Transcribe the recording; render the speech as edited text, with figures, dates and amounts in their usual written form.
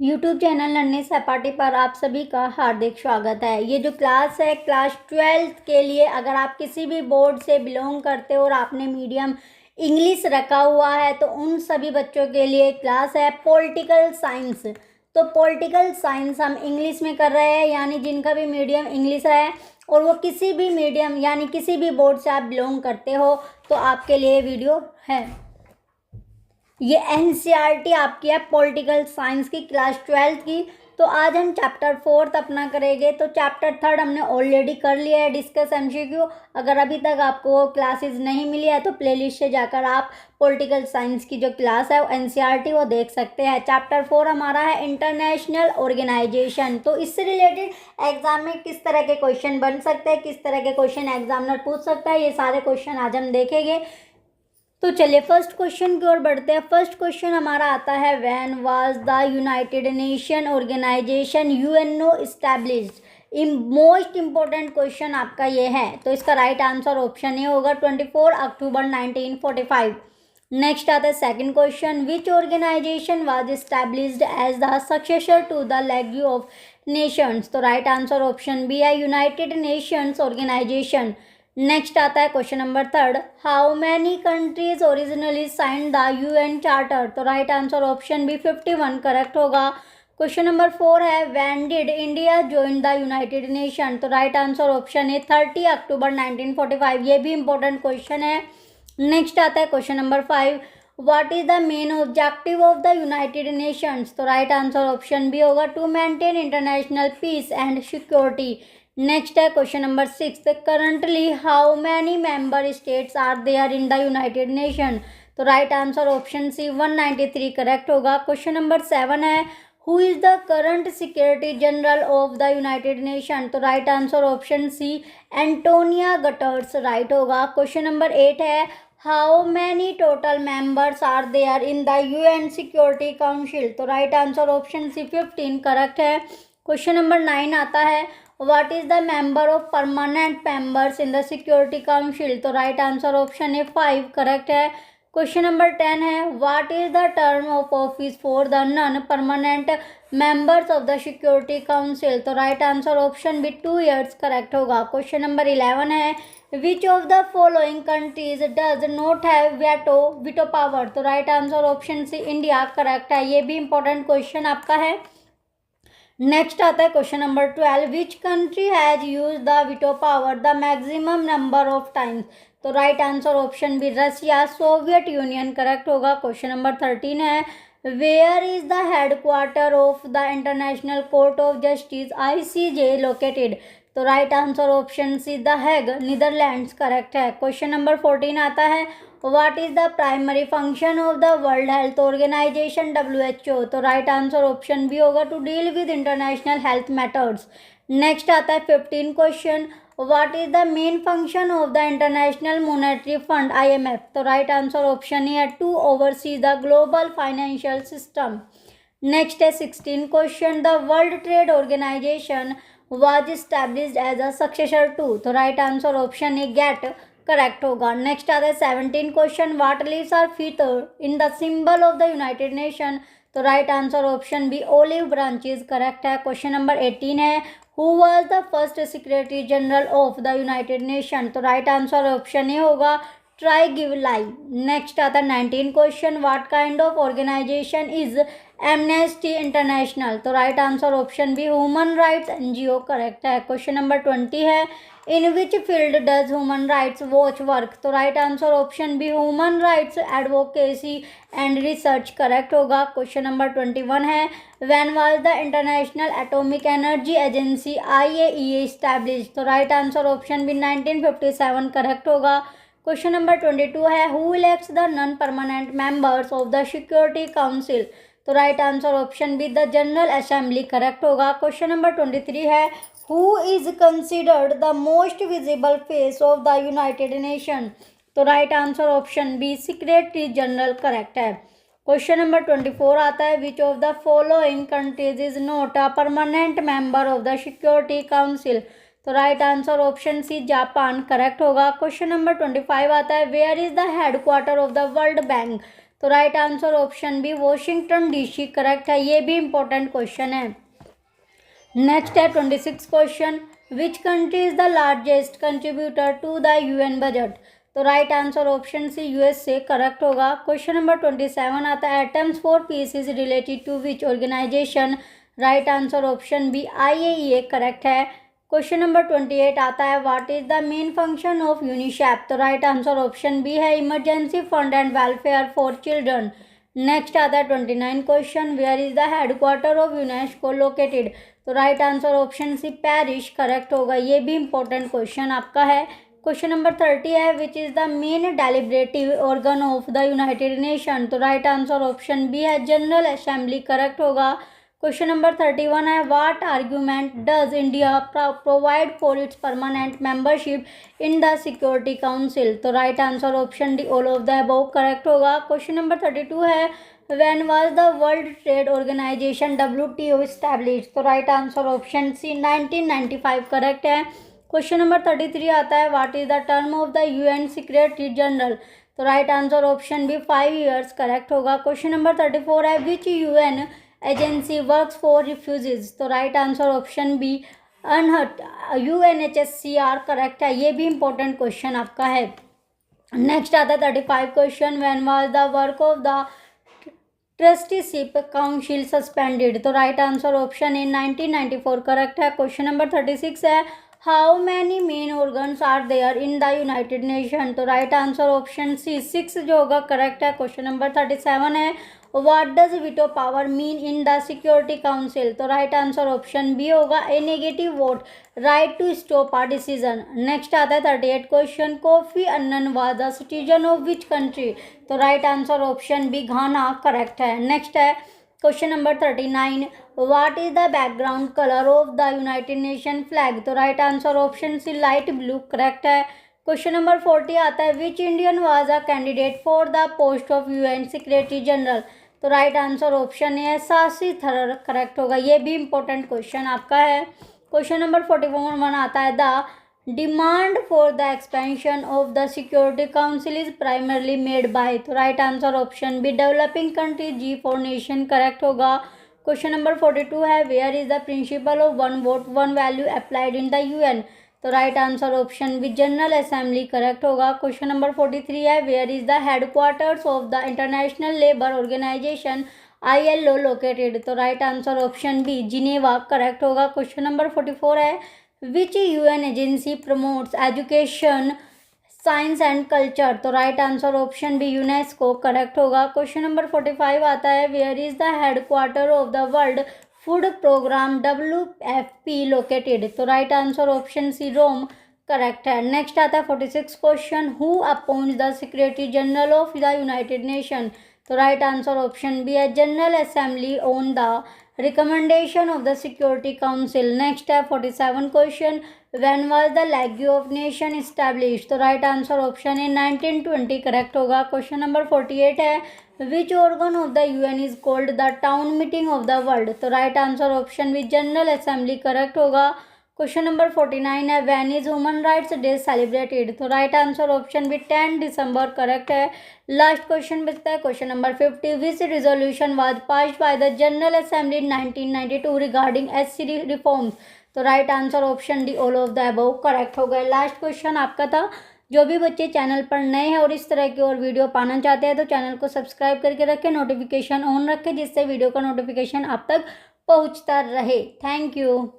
YouTube channel learning सहपाठी पर आप सभी का हार्दिक स्वागत है। ये जो क्लास है क्लास 12th के लिए, अगर आप किसी भी बोर्ड से बिलोंग करते हो और आपने मीडियम इंग्लिश रखा हुआ है तो उन सभी बच्चों के लिए क्लास है पॉलिटिकल साइंस। तो पॉलिटिकल साइंस हम इंग्लिश में कर रहे हैं, यानी जिनका भी मीडियम इंग्लिश है और वो किसी भी मीडियम यानी किसी भी बोर्ड से आप बिलोंग करते हो तो आपके लिए वीडियो है। ये एनसीईआरटी आपकी है पॉलिटिकल साइंस की क्लास 12th की। तो आज हम चैप्टर 4th अपना करेंगे। तो चैप्टर 3rd हमने ऑलरेडी कर लिया है डिस्कस एमसीक्यू। अगर अभी तक आपको वो क्लासेस नहीं मिली है तो प्लेलिस्ट से जाकर आप पॉलिटिकल साइंस की जो क्लास है वो एनसीईआरटी वो देख सकते हैं। चैप्टर 4 हमारा है इंटरनेशनल ऑर्गेनाइजेशन। तो इससे रिलेटेड एग्जाम में किस तरह के क्वेश्चन बन सकते हैं, किस तरह के क्वेश्चन एग्जामिनर पूछ सकता है, ये सारे क्वेश्चन आज हम देखेंगे। तो चलिए फर्स्ट क्वेश्चन की ओर बढ़ते हैं। फर्स्ट क्वेश्चन हमारा आता है, when was the United Nation Organization UNO established. Most important question आपका ये है, तो इसका राइट आंसर ऑप्शन ए होगा 24 अक्टूबर 1945। नेक्स्ट आता है second question, which organisation was established as the successor to the League of Nations. तो राइट आंसर ऑप्शन बी है यूनाइटेड नेशंस ऑर्गेनाइजेशन। नेक्स्ट आता है question number 3rd, how many countries originally signed the UN charter. तो right answer option B 51 correct होगा। Question number 4 है, when did India join the United Nation. तो right answer option है 30 अक्टूबर 1945। ये भी important question है। नेक्स्ट आता है question number 5, what is the main objective of the United Nations. तो राइट आंसर ऑप्शन बी होगा to maintain international peace and security. Next है question number 6, currently how many member states are there in the United Nation. तो right answer option C 193 correct होगा। Question number 7 है, who is the current Secretary General of the United Nation. तो right answer option सी Antonio Guterres right होगा। Question number 8 है, how many total members are there in the UN Security Council. तो right answer option C 15 correct है। Question number 9 आता है, what is the member of permanent members in the Security Council. तो right answer option A 5 correct है। Question number 10 है, what is the term of office for the non permanent members of the Security Council. तो right answer option B 2 years correct होगा। Question number 11 है, which of the following countries does not have veto power. तो right answer option C India correct है। ये भी important question आपका है। Next आता है question number 12, which country has use the veto power the maximum number of times. तो right answer option B Russia Soviet Union correct होगा। Question number 13 है, where is the headquarter of the International Court of Justice ICJ located. तो right answer option C the Hague Netherlands correct है। Question number 14 आता है, what is the primary function of the World Health organisation WHO। तो right answer option B होगा to deal with international health matters. Next आता है 15 question, what is the main function of the International Monetary Fund IMF। तो right answer option A है to oversee the global financial system. Next है 16 question, the World Trade Organization was established as a successor to। तो right answer option A GATT correct होगा। Next आता है 17 question, what leaves are featured in the symbol of the United Nation. तो right answer option B olive branches correct है। Question number 18 है, who was the first Secretary General of the United Nation. तो right answer option A होगा Trygve Lie. Next आता है 19 question, what kind of organisation is Amnesty International. तो right answer option B human rights NGO correct है। Question number 20 है, in which field does human rights Watch work. तो right answer option B human rights advocacy and research correct होगा। Question number 21 है, when was the International Atomic Energy Agency IAEA established. तो right answer option B 1957 correct होगा। Question number 22 है, who elects the non permanent members of the Security Council. तो right answer option B the General Assembly correct होगा। Question number 23 है, who is considered the most visible face of the United Nation. तो right answer option B Secretary General correct है। Question number 24 आता है, which of the following countries is not a permanent member of the Security Council. तो right answer option C Japan correct होगा। Question number 25 आता है, where is the headquarter of the World Bank. तो right answer option B Washington DC correct है, ये भी important question है। Next है 26 question, which country is the largest contributor to the UN budget. तो right answer option C USA correct होगा। Question number 27 आता है, atoms for peace is related to which organisation. Right answer option B IAEA correct है। Question number 28 आता है, what is the main function of UNICEF. तो right answer option B है emergency fund and welfare for children. Next आता है 29 question, where is the headquarter of UNESCO located. तो right answer option C Paris correct होगा, ये भी important question आपका है। क्वेश्चन नंबर 30 है, which is the main deliberative organ of the United Nation. तो राइट आंसर ऑप्शन बी है General Assembly correct होगा। क्वेश्चन नंबर 31 है, what argument does India provide for its permanent membership in the Security Council. तो right answer option D all of the above correct होगा। Question number 32 है, when was the World Trade Organization WTO established. तो right answer option C 1995 correct है। Question number 33 आता है, what is the term of the UN Secretary General. तो right answer option B 5 years correct होगा। Question number 34 है, which UN agency works for refugees. तो right answer option B UNHCR correct है, ये भी important question आपका है। Next आता है 35 question, when was the work of the Trusteeship Council suspended. तो right answer option in 1994 correct है। क्वेश्चन नंबर 36 है, how many main organs are there in the United Nation. तो राइट आंसर ऑप्शन सी 6 जो होगा correct है। Question number 37 है, what does veto power mean in the Security Council. तो right answer option B होगा a negative vote, right to stop a decision. Next आता है 38 question, Kofi Annan was the citizen of which country. तो right answer option B Ghana correct है। Next है question number 39, what is the background colour of the United Nation flag. तो right answer option C light blue correct है। Question number 40 आता है, which Indian was a candidate for the post of UN Secretary General. तो right answer option है सासी थरर correct होगा, ये भी इंपॉर्टेंट क्वेश्चन आपका है। क्वेश्चन नंबर 41 आता है, the demand for the expansion of the Security Council is primarily made by. तो right answer option B developing country, G four nation correct होगा। क्वेश्चन नंबर 42 है, where is the principle of one vote one value applied in the UN। तो right answer option B General Assembly correct होगा। Question number 43 है, where is the headquarters of the International Labour Organization ILO located. तो right answer option B Geneva correct होगा। Question number 44 है, which UN agency promotes education science and culture. तो right answer option B UNESCO correct होगा। Question number 45 आता है, where is the headquarter of the World Food Programme WFP located. तो right answer option C Rome correct है। Next आता है 46 question, who appoints the Secretary General of the United Nation. तो right answer option B है General Assembly on the recommendation of the Security Council. Next है 47 question, when was the League of Nation established. तो right answer option है 1920 correct होगा। Question number 48 है, which organ of the UN is called the town meeting of the world. तो right answer option B General Assembly correct होगा। Question number 49 है, when is Human Rights Day celebrated. तो right answer option B 10 दिसंबर correct है। Last question बचता है question number 50, which resolution was passed by the General Assembly in 1992 रिगार्डिंग SC reforms. तो right answer option D all of the above correct हो गए। Last question आपका था। जो भी बच्चे चैनल पर नए हैं और इस तरह की और वीडियो पाना चाहते हैं तो चैनल को सब्सक्राइब करके रखें, नोटिफिकेशन ऑन रखें, जिससे वीडियो का नोटिफिकेशन आप तक पहुंचता रहे। Thank you.